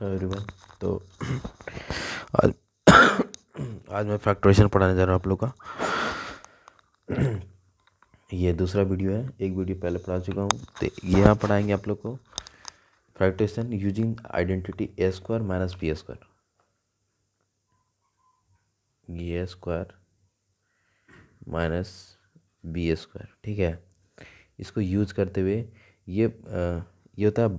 Hello everyone. तो आज आज मैं फैक्टराइजेशन पढ़ाने जा रहा हूँ आप लोग का। ये दूसरा वीडियो है, एक वीडियो पहले पढ़ा चुका हूँ। तो यहाँ पढ़ाएंगे आप लोग को फैक्टराइजेशन यूजिंग आइडेंटिटी ए स्क्वायर माइनस बी स्क्वायर। ए स्क्वायर माइनस बी स्क्वायर, ठीक है। इसको यूज करते हुए ये होता है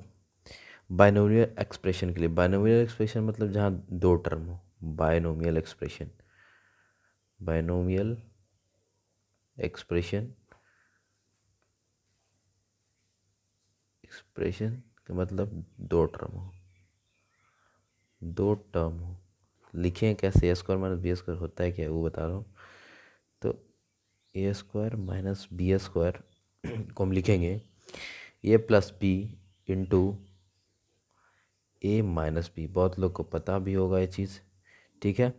बाइनोमियल एक्सप्रेशन के लिए। बाइनोमियल एक्सप्रेशन मतलब जहाँ दो टर्म हो। Binomial expression, binomial expression expression का मतलब दो टर्म हो। दो टर्म हो लिखें कैसे? A square minus B square होता है क्या, वो बता रहा हूँ। तो A square minus B square को हम लिखेंगे ए प्लस बी इंटू ए माइनस बी। बहुत लोग को पता भी होगा ये चीज़, ठीक है।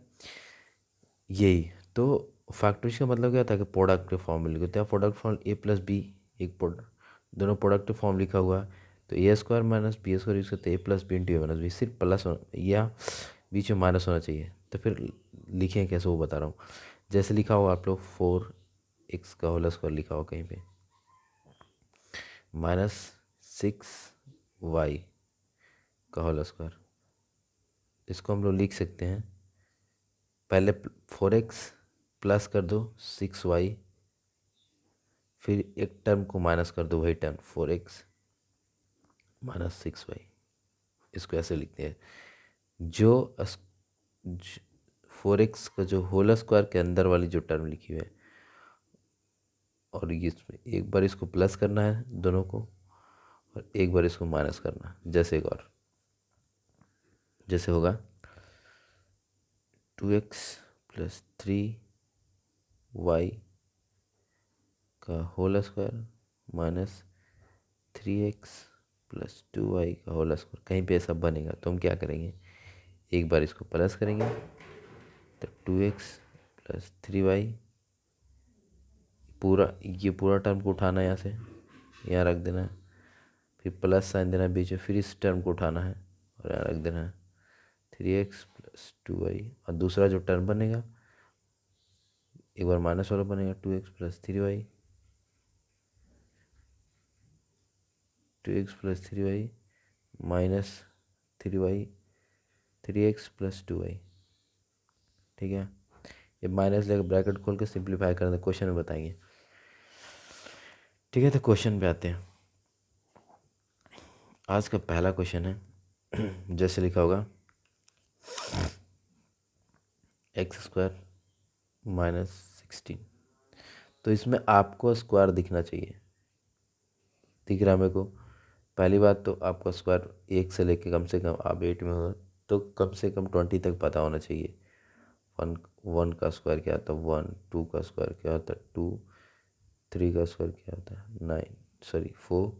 यही तो फैक्टराइजेशन का मतलब क्या होता है कि प्रोडक्ट फॉर्म में लिखते हैं। Product form A plus B, एक प्रोडक्ट, दोनों प्रोडक्ट फॉर्म लिखा हुआ है। तो A square minus B square use करते हैं A plus B into A minus B. सिर्फ प्लस या बीच में माइनस होना चाहिए। तो फिर लिखें कैसे वो बता रहा हूँ। जैसे लिखा होगा आप लोग 4x का होल स्क्वायर लिखा होगा कहीं पे, माइनस 6y का होल स्क्वायर। इसको हम लोग लिख सकते हैं, पहले 4x प्लस कर दो 6y, फिर एक टर्म को माइनस कर दो, वही टर्म 4x माइनस 6y। इसको ऐसे लिखते हैं। जो 4x का जो होल स्क्वायर के अंदर वाली जो टर्म लिखी हुई है, और ये एक बार इसको प्लस करना है दोनों को, और एक बार इसको माइनस करना है। जैसे एक और, जैसे होगा 2x प्लस 3y का whole square minus 3x plus 2y का होल स्क्वायर। कहीं पे ऐसा बनेगा तो हम क्या करेंगे, एक बार इसको प्लस करेंगे तो 2x प्लस 3y, ये पूरा टर्म को उठाना है, यहाँ से यहाँ रख देना है, फिर प्लस साइन देना है बीच में, फिर इस टर्म को उठाना है और यहाँ रख देना है 3x प्लस 2y। और दूसरा जो टर्म बनेगा एक बार माइनस वाला बनेगा 2x plus 3y, 2x plus 3y minus 3y, 3x plus 2y, ठीक है। ये माइनस लेकर ब्रैकेट खोल के सिंप्लीफाई करना, क्वेश्चन में बताएंगे, ठीक है। तो क्वेश्चन पे आते हैं। आज का पहला क्वेश्चन है जैसे लिखा होगा एक्स स्क्वायर माइनस 16। तो इसमें आपको स्क्वायर दिखना चाहिए, दिख रहा है मेरे को। पहली बात तो आपका स्क्वायर एक से लेके कम से कम आप 8 में हो तो कम से कम 20 तक पता होना चाहिए। वन का स्क्वायर क्या होता है 1, 2 का स्क्वायर क्या होता है 2, 3 का स्क्वायर क्या होता है 4,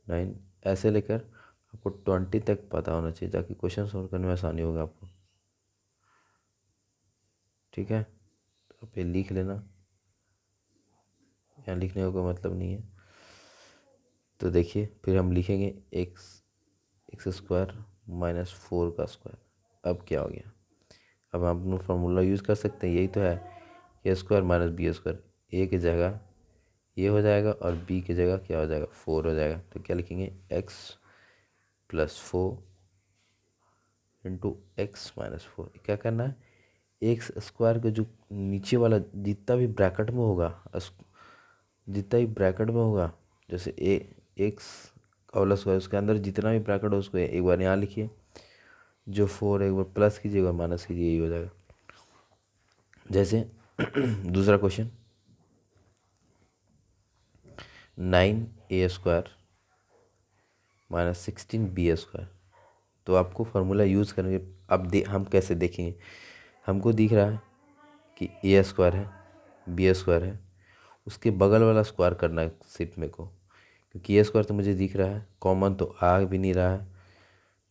9, ऐसे लेकर आपको 20 तक पता होना चाहिए, ताकि क्वेश्चन सॉल्व करने में आसानी होगा आपको, ठीक है। तो आप ये लिख लेना, यहाँ लिखने का कोई मतलब नहीं है। तो देखिए फिर हम लिखेंगे एक्स स्क्वायर माइनस 4 का स्क्वायर। अब क्या हो गया, अब हम अपना फार्मूला यूज़ कर सकते हैं, यही तो है, ए स्क्वायर माइनस बी स्क्वायर। ए की जगह ये हो जाएगा और बी की जगह क्या हो जाएगा 4 हो जाएगा। तो क्या लिखेंगे x plus 4 into x minus 4। क्या करना है, एक्स स्क्वायर का जो नीचे वाला जितना भी ब्रैकेट में होगा, जितना भी ब्रैकेट में होगा, जैसे ए एक्स का होल स्क्वायर, उसके अंदर जितना भी ब्रैकेट हो उसको एक बार यहाँ लिखिए, जो 4 एक बार प्लस कीजिए और माइनस कीजिए, यही हो जाएगा। जैसे दूसरा question 9a square minus 16b square. तो आपको फार्मूला यूज़ करेंगे। अब हम कैसे देखेंगे, हमको दिख रहा है कि ए स्क्वायर है, बी स्क्वायर है, उसके बगल वाला स्क्वायर करना है सिर्फ मेरे को, क्योंकि ए स्क्वायर तो मुझे दिख रहा है, कॉमन तो आ भी नहीं रहा है।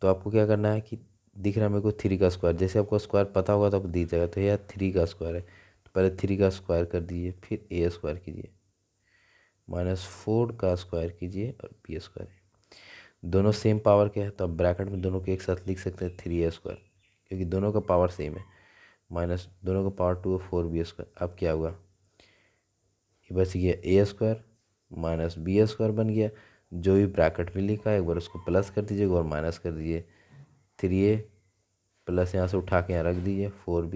तो आपको क्या करना है कि दिख रहा है मेरे को 3 का स्क्वायर, जैसे आपको स्क्वायर पता होगा तो आपको दिख जाएगा। तो यह 3 का स्क्वायर है, तो पहले 3 का स्क्वायर कर दीजिए, फिर ए स्क्वायर कीजिए, माइनस 4 का स्क्वायर कीजिए और बी स्क्वायर। दोनों सेम पावर के हैं तो अब ब्रैकेट में दोनों को एक साथ लिख सकते हैं 3a², क्योंकि दोनों का पावर सेम है, माइनस दोनों का पावर 2 है 4b²। अब क्या हुआ, ये बच गया a² माइनस b² बन गया। जो भी ब्रैकेट में लिखा है एक बार उसको प्लस कर दीजिएगा और माइनस कर दीजिए। 3a प्लस यहाँ से उठा के यहाँ रख दीजिए 4b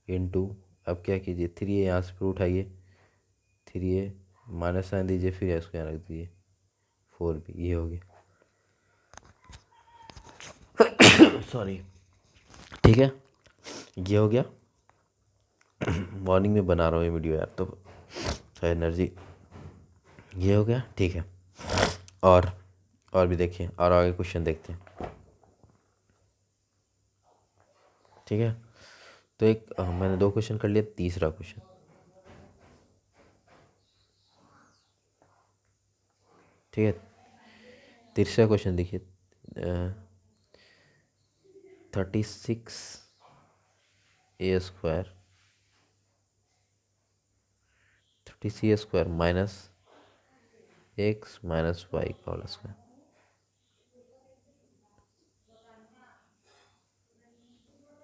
इंटू, अब क्या कीजिए 3a यहाँ से फिर उठाइए, 3a माइनस साइन दीजिए, फिर इसको यहाँ रख दीजिए 4b, ये हो गया। सॉरी, ठीक है, ये हो गया। मॉर्निंग में बना रहा हूँ ये वीडियो यार, तो शायद एनर्जी, ये हो गया, ठीक है। और भी देखिए, और आगे क्वेश्चन देखते हैं, ठीक है। तो एक मैंने 2 क्वेश्चन कर लिया, तीसरा क्वेश्चन, ठीक है। तीसरा क्वेश्चन देखिए, 36a² 36a² minus x minus y का होल स्क्वायर,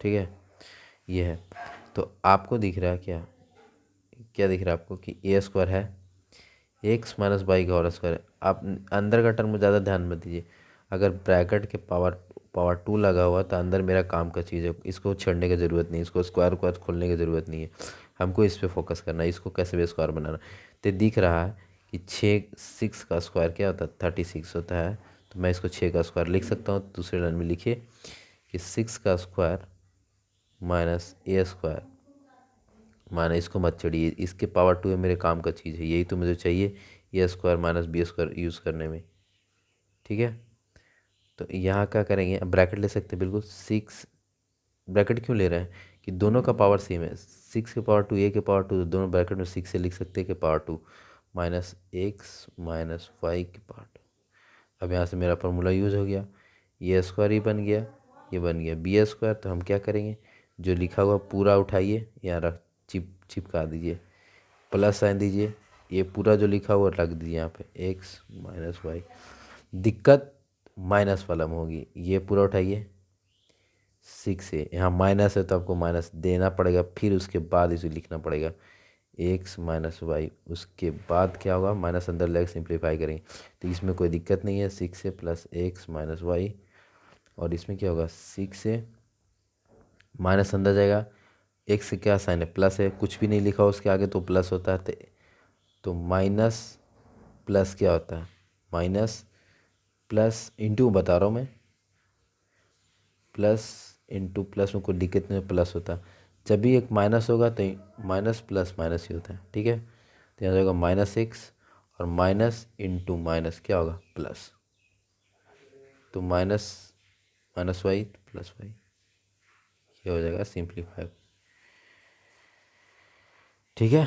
ठीक है, ये है। तो आपको दिख रहा है क्या, क्या दिख रहा है आपको कि a² है, एक्स माइनस वाई का होल स्क्वायर है। आप अंदर का टर्म में ज़्यादा ध्यान मत दीजिए, अगर ब्रैकेट के पावर पावर 2 लगा हुआ तो अंदर मेरा काम का चीज़ है, इसको छेड़ने की ज़रूरत नहीं, इसको स्क्वायर को खोलने की ज़रूरत नहीं है, हमको इस पे फोकस करना है, इसको कैसे भी स्क्वायर बनाना। तो दिख रहा है कि 6 का स्क्वायर क्या होता है, 36 होता है। तो मैं इसको 6 का स्क्वायर लिख सकता हूँ। दूसरे लाइन में लिखिए कि 6 का स्क्वायर माइनस a², माना इसको मत चढ़िए, इसके पावर 2 है, मेरे काम का चीज़ है, यही तो मुझे चाहिए, a² माइनस b² यूज़ करने में, ठीक है। तो यहाँ क्या करेंगे, अब ब्रैकेट ले सकते हैं बिल्कुल। 6 ब्रैकेट क्यों ले रहे हैं कि दोनों का पावर सेम है, 6 के पावर 2 a के पावर 2, तो दोनों ब्रैकेट में 6 से लिख सकते हैं कि power 2 minus x minus y के पावर 2। अब यहाँ से मेरा फार्मूला यूज़ हो गया, ये स्क्वायर ही बन गया, ये बन गया b²। तो हम क्या करेंगे, जो लिखा हुआ पूरा उठाइए, यहाँ रख चिपका दीजिए, प्लस साइन दीजिए, ये पूरा जो लिखा हुआ रख दीजिए यहाँ पे एक्स माइनस वाई। दिक्कत माइनस वाला में होगी, ये पूरा उठाइए, 6 है, यहाँ माइनस है तो आपको माइनस देना पड़ेगा, फिर उसके बाद इसे लिखना पड़ेगा एक्स माइनस वाई। उसके बाद क्या होगा, माइनस अंदर लेकर सिंप्लीफाई करेंगे, तो इसमें कोई दिक्कत नहीं है। 6 से प्लस एक्स माइनस वाई, और इसमें क्या होगा, 6 से माइनस अंदर जाएगा, एक्स से क्या साइन है, प्लस है, कुछ भी नहीं लिखा उसके आगे तो प्लस होता है। तो माइनस प्लस क्या होता है, माइनस प्लस इंटू बता रहा हूँ मैं, प्लस इंटू प्लस में कोई दिक्कत नहीं, प्लस होता है। जब भी एक माइनस होगा तो माइनस प्लस माइनस ही होता है, ठीक है। तो यहाँ जाएगा माइनस एक्स, और माइनस इंटू माइनस क्या होगा, प्लस, तो minus minus y plus y, ये हो जाएगा सिंप्लीफाई, ठीक है।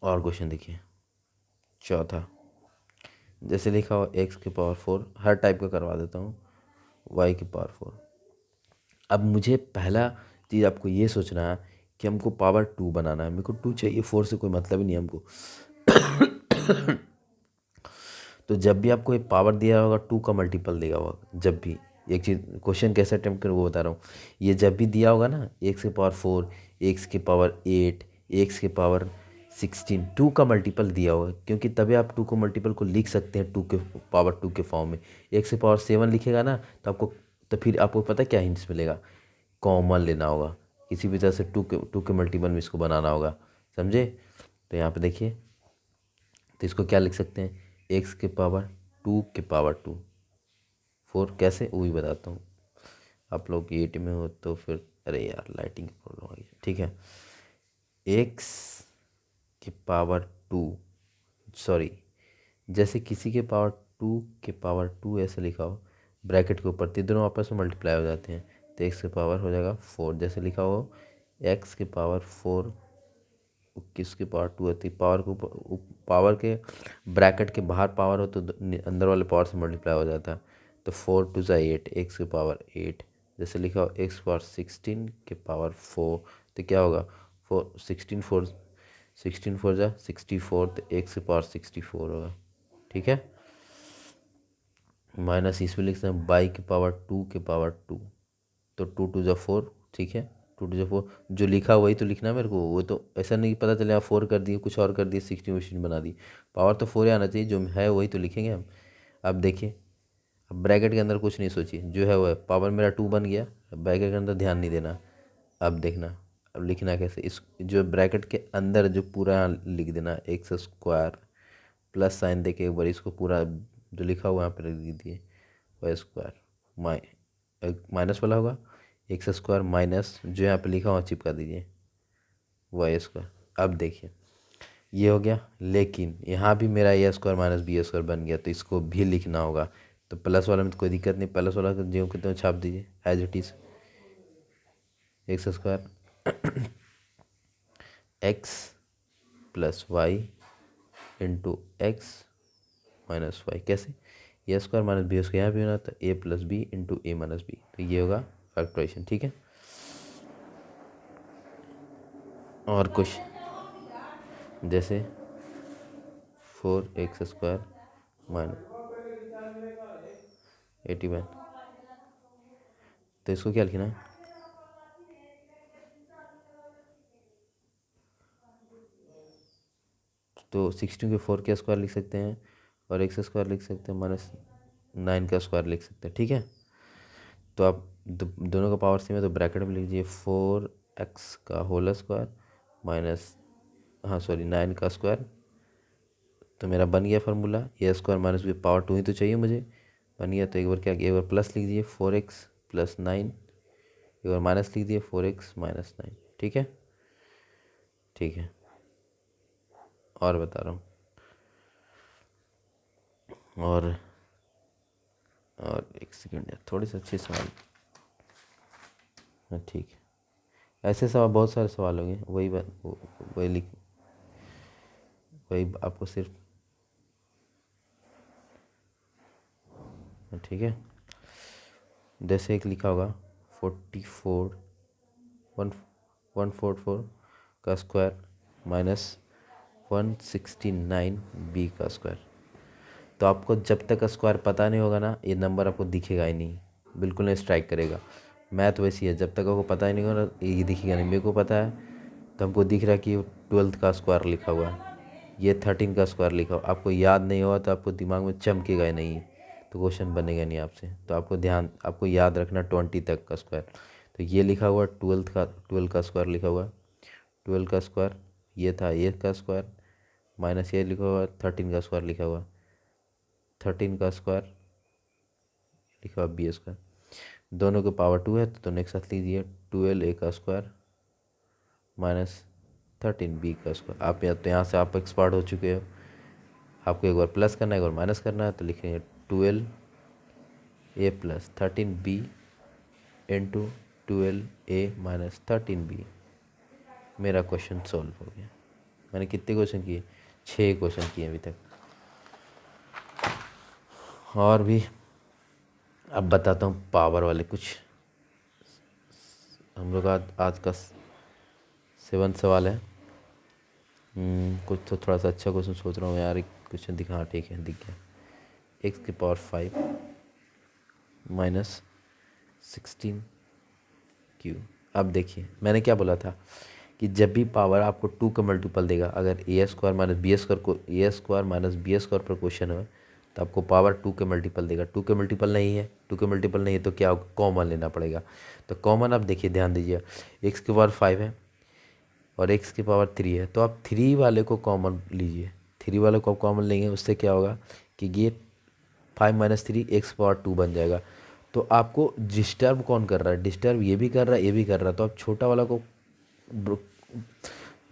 और क्वेश्चन देखिए, चौथा, जैसे लिखा हो एक्स के पावर 4, हर टाइप का करवा देता हूँ, वाई की पावर 4। अब मुझे पहला चीज़ आपको ये सोचना है कि हमको पावर 2 बनाना है, मेरे को 2 चाहिए, 4 से कोई मतलब ही नहीं हमको। तो जब भी आपको एक पावर दिया होगा 2 का मल्टीपल दिया होगा, जब भी एक चीज़ क्वेश्चन कैसे अटेम्प्ट करें वो बता रहा हूँ, ये जब भी दिया होगा ना, एक्स के पावर 4, एक्स के पावर 8, एक्स के पावर 16, 2 का मल्टीपल दिया होगा, क्योंकि तभी आप 2 को मल्टीपल को लिख सकते हैं 2 के पावर 2 के फॉर्म में। एक्स के पावर 7 लिखेगा ना, तो आपको, तो फिर आपको पता है क्या हिंट्स मिलेगा, कॉमन लेना होगा, किसी भी तरह से 2 के मल्टीपल में इसको बनाना होगा, समझे। तो यहाँ पे देखिए, तो इसको क्या लिख सकते हैं, एक्स के पावर 2 के पावर 2, 4 कैसे वो भी बताता हूँ। आप लोग 8 में हो तो फिर, अरे यार लाइटिंग की प्रॉब्लम आ गई, ठीक है। एक्स के पावर 2, सॉरी, जैसे किसी के पावर 2 के पावर 2 ऐसे लिखा हो, ब्रैकेट के ऊपर, तो दोनों आपस में मल्टीप्लाई हो जाते हैं, तो एक्स के पावर हो जाएगा 4, जैसे लिखा हो एक्स के पावर 4, किसके पावर 2 होती है, पावर के ऊपर, पावर के ब्रैकेट के बाहर पावर हो तो अंदर वाले पावर से मल्टीप्लाई हो जाता है। तो 4 2 8, एक्स के पावर 8, जैसे लिखा हो एक्स पावर 16 के पावर 4, तो क्या होगा, 4 16 4 16 4 जा 64, तो एक्स के पावर 64 होगा, ठीक है। माइनस इसमें लिख सकते हैं बाई के पावर 2 के पावर 2, तो 2 टू ज़ा 4, ठीक है। 2 टू ज़ा 4 जो लिखा वही तो लिखना है मेरे को, वो तो ऐसा नहीं पता चले आप 4 कर दिए कुछ और कर दिए 16 वोल्ट बना दी। पावर तो 4 ही आना चाहिए, जो है वही तो लिखेंगे हम। अब देखिए, अब ब्रैकेट के अंदर कुछ नहीं सोचिए, जो है वो है। पावर मेरा 2 बन गया, ब्रैकेट के अंदर ध्यान नहीं देना। अब देखना, अब लिखना कैसे, इस जो ब्रैकेट के अंदर जो पूरा लिख देना एक्स स्क्वायर, प्लस साइन दे के एक बार इसको पूरा जो लिखा हुआ यहाँ पर लिख दिए, वाई स्क्वायर माइनस वाला होगा, एक्स स्क्वायर माइनस जो यहाँ पे लिखा हुआ चिपका दीजिए वाई स्क्वायर। अब देखिए ये हो गया, लेकिन यहाँ भी मेरा ए स्क्वायर माइनस बी स्क्वायर बन गया, तो इसको भी लिखना होगा। तो प्लस वाला में तो कोई दिक्कत नहीं, प्लस वाला जो कितने छाप दीजिए as it is, x square x plus y into x minus y. कैसे, a square minus B square यहाँ भी होना, तो a plus B into A minus b, तो ये होगा फैक्टराइजेशन, ठीक है। और कुछ जैसे 4x स्क्वायर माइनस 81, तो इसको क्या लिखना है, तो 16 के 4 का स्क्वायर लिख सकते हैं, और एक्स स्क्वायर लिख सकते हैं, माइनस 9 का स्क्वायर लिख सकते हैं, ठीक है। तो आप दोनों का पावर सेम है, तो ब्रैकेट में लिख लीजिए 4x का होल स्क्वायर माइनस, हाँ सॉरी 9 का स्क्वायर। तो मेरा बन गया फार्मूला, ए स्क्वायर माइनस बी पावर 2 ही तो चाहिए मुझे, बन गया। तो एक बार क्या, एक बार प्लस लिख दीजिए 4x प्लस 9, एक बार माइनस लिख दिए 4x माइनस 9, ठीक है। ठीक है, और बता रहा हूँ, और एक सेकेंड यार, थोड़ी सी अच्छी सवाल, हाँ ठीक है। ऐसे सवाल बहुत सारे सवाल होंगे, वही बात वही लिख, वही आपको सिर्फ, ठीक है। जैसे एक लिखा होगा 44 144 का स्क्वायर माइनस 169 बी का स्क्वायर। तो आपको जब तक स्क्वायर पता नहीं होगा ना, ये नंबर आपको दिखेगा ही नहीं, बिल्कुल नहीं स्ट्राइक करेगा। मैथ वैसी है, जब तक आपको पता ही नहीं होगा ना, ये दिखेगा नहीं। मेरे को पता है, तो हमको दिख रहा है कि 12 का स्क्वायर लिखा हुआ है, ये 13 का स्क्वायर लिखा हुआ, आपको याद नहीं होगा तो आपको दिमाग में चमकेगा ही नहीं, तो क्वेश्चन बनेगा नहीं आपसे। तो आपको याद रखना 20 तक का स्क्वायर। तो ये लिखा हुआ 12 का स्क्वायर लिखा हुआ, 12 का स्क्वायर ये था, ए का स्क्वायर माइनस ये लिखा हुआ 13 का स्क्वायर लिखा हुआ, 13 का स्क्वायर लिखा हुआ बी स्क्वायर। दोनों के पावर 2 है, तो दोनों एक साथ लीजिए, 12 ए का स्क्वायर माइनस 13 बी का स्क्वायर। आप या तो यहाँ से आप एक्सपर्ट हो चुके हो, आपको एक बार प्लस करना है एक बार माइनस करना है, तो लिखेंगे 12 ए प्लस 13 बी इंटू 12 ए माइनस 13 बी। मेरा क्वेश्चन सॉल्व हो गया। मैंने कितने क्वेश्चन किए, 6 क्वेश्चन किए अभी तक। और भी अब बताता हूँ पावर वाले कुछ। हम लोग आज का 7 सवाल है। कुछ तो थोड़ा सा अच्छा क्वेश्चन सोच रहा हूँ यार, एक क्वेश्चन दिखा, हाँ ठीक है दिख गया। एक्स की पावर 5 माइनस 16 क्यू। अब देखिए मैंने क्या बोला था कि जब भी पावर आपको 2 का मल्टीपल देगा, अगर ए स्क्वायर माइनस बी स्क्वायर को ए स्क्वायर माइनस बी स्क्वायर पर क्वेश्चन है, तो आपको पावर 2 के मल्टीपल देगा। 2 के मल्टीपल नहीं है, 2 के मल्टीपल नहीं है तो क्या कॉमन लेना पड़ेगा। तो कॉमन आप देखिए, ध्यान दीजिए, एक्स की पावर 5 है और एक्स की पावर 3 है, तो आप 3 वाले को कॉमन लीजिए। 3 वाले को आप कॉमन लेंगे, उससे क्या होगा कि ये 5 माइनस 3 एक्स पावर 2 बन जाएगा। तो आपको डिस्टर्ब कौन कर रहा है, डिस्टर्ब ये भी कर रहा है ये भी कर रहा है, तो आप छोटा वाला को,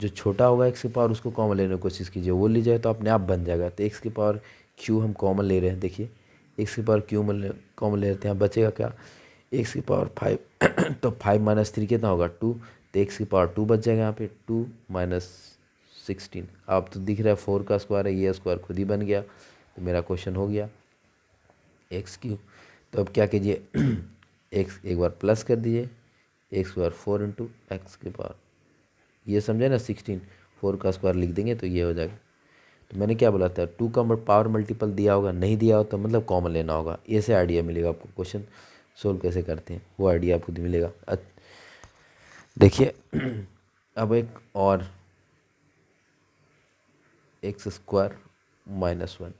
जो छोटा होगा एक्स की पावर उसको कॉमन लेने की कोशिश कीजिए, वो ली जाए तो अपने आप बन जाएगा। तो एक्स की पावर क्यू हम कॉमन ले रहे हैं, देखिए एक्स की पावर क्यू कॉमन ले लेते हैं, बचेगा क्या, एक्स की पावर 5 तो 5 माइनस 3 कितना होगा 2, तो एक्स की पावर 2 बच जाएगा यहाँ पे, 2 माइनस 16। अब तो दिख रहा है 4 का स्क्वायर है, ये स्क्वायर खुद ही बन गया, तो मेरा क्वेश्चन हो गया एक्स क्यू। तो अब क्या कीजिए एक्स एक बार प्लस कर दीजिए, एक्स स्क्वायर 4 इंटू एक्स के पावर, ये समझे ना 16, 4 का स्क्वायर लिख देंगे तो ये हो जाएगा। तो मैंने क्या बोला था, 2 का पावर मल्टीपल दिया होगा, नहीं दिया हो तो मतलब कॉमन लेना होगा। ऐसे आइडिया मिलेगा आपको, क्वेश्चन सोल्व कैसे करते हैं वो आइडिया आपको मिलेगा। देखिए अब एक और एक्स स्क्वायर माइनस 1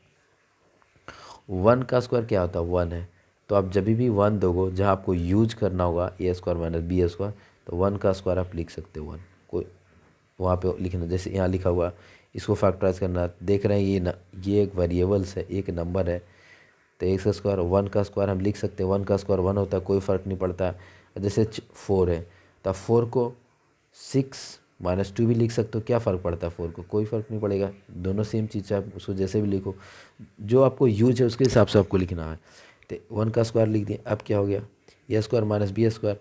का स्क्वायर क्या होता है, 1 है। तो आप जब भी 1 दोगे, जहाँ आपको यूज करना होगा ए स्क्वायर माइनस बी स्क्वायर, तो 1 का स्क्वायर आप लिख सकते हो 1 कोई वहाँ पे लिखना, जैसे यहाँ लिखा हुआ, इसको फैक्टराइज करना। देख रहे हैं ये एक वेरिएबल्स है, एक नंबर है, तो एक्स स्क्वायर 1 का स्क्वायर हम लिख सकते हैं। 1 का स्क्वायर 1 होता है, कोई फ़र्क नहीं पड़ता। जैसे 4 है तो 4 को 6 माइनस 2 भी लिख सकते हो, क्या फ़र्क पड़ता है 4 को, कोई फ़र्क नहीं पड़ेगा, दोनों सेम चीज़ है, आप उसको जैसे भी लिखो, जो आपको यूज है उसके हिसाब से आपको लिखना है। तो 1 का स्क्वायर लिख दिए, अब क्या हो गया, A square minus B square,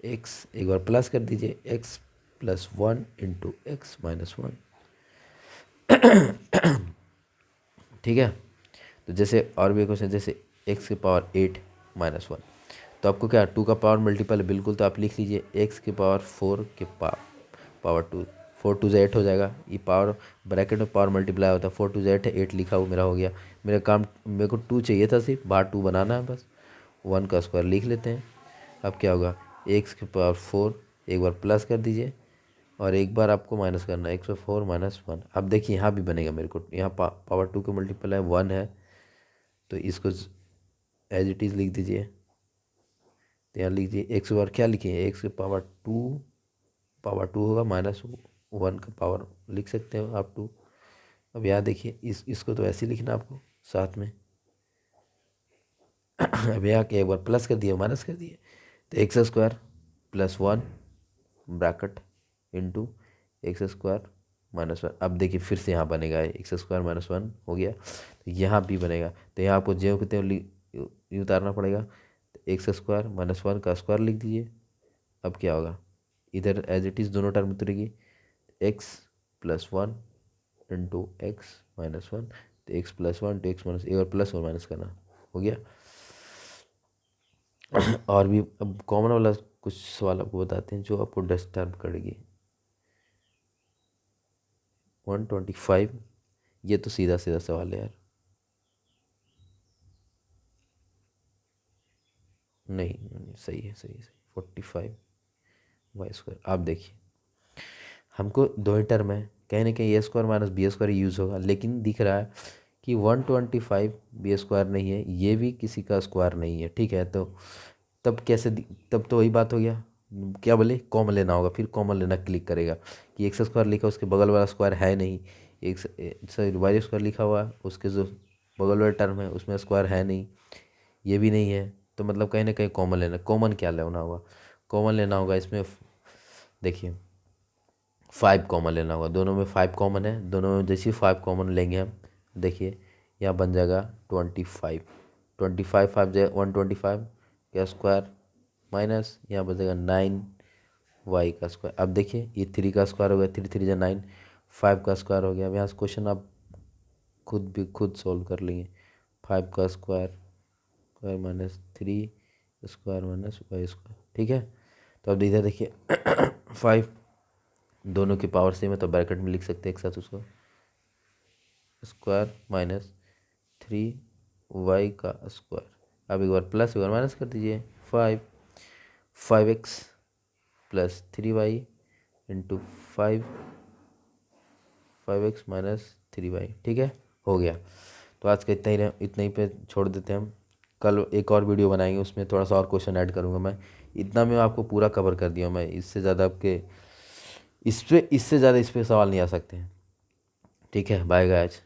X एक बार प्लस कर दीजिए, X plus 1 into x minus 1। ठीक है। तो जैसे और भी क्वेश्चन, जैसे एक्स की पावर 8 माइनस 1, तो आपको क्या 2 का पावर मल्टीपल है बिल्कुल, तो आप लिख लीजिए एक्स की पावर 4 के पावर 2, 4 2 8 हो जाएगा। ये पावर ब्रैकेट में पावर मल्टीप्लाई होता है, 4 2 8 है, 8 लिखा हुआ मेरा हो गया। मेरा काम, मेरे को 2 चाहिए था, सिर्फ बाहर 2 बनाना है बस। 1 का स्क्वायर लिख लेते हैं। अब क्या होगा, एक्स की पावर 4 एक बार प्लस कर दीजिए और एक बार आपको माइनस करना है, 104 माइनस 1। अब देखिए यहाँ भी बनेगा, मेरे को यहाँ पावर 2 के मल्टीपल है 1 है, तो इसको एज इट इज़ लिख दीजिए। तो यहाँ लीजिए एक्स बार क्या लिखे, एक्स की पावर 2 होगा माइनस 1 का पावर लिख सकते हो आप 2। अब यहाँ देखिए इसको तो ऐसे ही लिखना आपको साथ में। अब यहाँ के एक बार प्लस कर दिया माइनस कर दिए, तो x square plus 1 bracket into x square minus 1। अब देखिए फिर से यहाँ बनेगा, एक्स स्क्वायर माइनस 1 हो गया, तो यहाँ भी बनेगा। तो यहाँ आपको ज्यों के त्यों उतारना पड़ेगा। एक्स स्क्वायर माइनस 1 का स्क्वायर लिख दीजिए। अब क्या होगा, इधर एज इट इज़ दोनों टर्म उतरेगी, x plus 1 into x minus 1, तो एक्स प्लस 1 तो एक्स माइनस, एक और प्लस और माइनस करना हो गया। और भी अब कॉमन वाला कुछ सवाल आपको बताते हैं जो आपको डिस्टर्ब करेगी। 125, ये तो सीधा सीधा सवाल है यार, नहीं सही है, सही है, 45 वाई स्क्वायर। आप देखिए हमको दो ही टर्म है, कहीं ना कहीं A square minus B square use होगा, लेकिन दिख रहा है कि 125 बी स्क्वायर नहीं है, ये भी किसी का स्क्वायर नहीं है। ठीक है, तो तब कैसे तब तो वही बात हो गया, क्या बोले, कॉमन लेना होगा। फिर कॉमन लेना क्लिक करेगा कि एक्स स्क्वायर लिखा उसके बगल वाला स्क्वायर है नहीं, एक्स सॉरी वाई स्क्वायर लिखा हुआ उसके जो बगल वाला टर्म है उसमें स्क्वायर है नहीं, ये भी नहीं है, तो मतलब कहीं ना कहीं कॉमन लेना। कॉमन क्या लेना होगा, कॉमन लेना होगा इसमें, देखिए 5 कॉमन लेना होगा, दोनों में 5 कॉमन है, दोनों में जैसे 5 कॉमन लेंगे हम, देखिए यहाँ बन जाएगा 25, 25 5 जाए 125 का स्क्वायर माइनस यहाँ बन जाएगा 9 वाई का स्क्वायर। अब देखिए ये 3 का स्क्वायर हो गया, 3 3 जा 9, 5 का स्क्वायर हो गया। अब यहाँ से क्वेश्चन आप खुद सॉल्व कर लेंगे। 5 का square square minus 3 square minus y square, ठीक है। तो अब इधर देखिए 5 दोनों की पावर सेम है, तो ब्रैकेट में लिख सकते हैं एक साथ उसको, स्क्वायर माइनस 3 वाई का स्क्वायर। अब एक बार प्लस एक बार माइनस कर दीजिए, 5x plus 3y into 5x minus 3y, ठीक है, हो गया। तो आज का इतना ही पे छोड़ देते हैं हम। कल एक और वीडियो बनाएंगे, उसमें थोड़ा सा और क्वेश्चन ऐड करूँगा मैं। इतना मैं आपको पूरा कवर कर दिया मैं, इससे ज़्यादा आपके इससे ज़्यादा इस पर सवाल नहीं आ सकते हैं। ठीक है, बाय गाइस।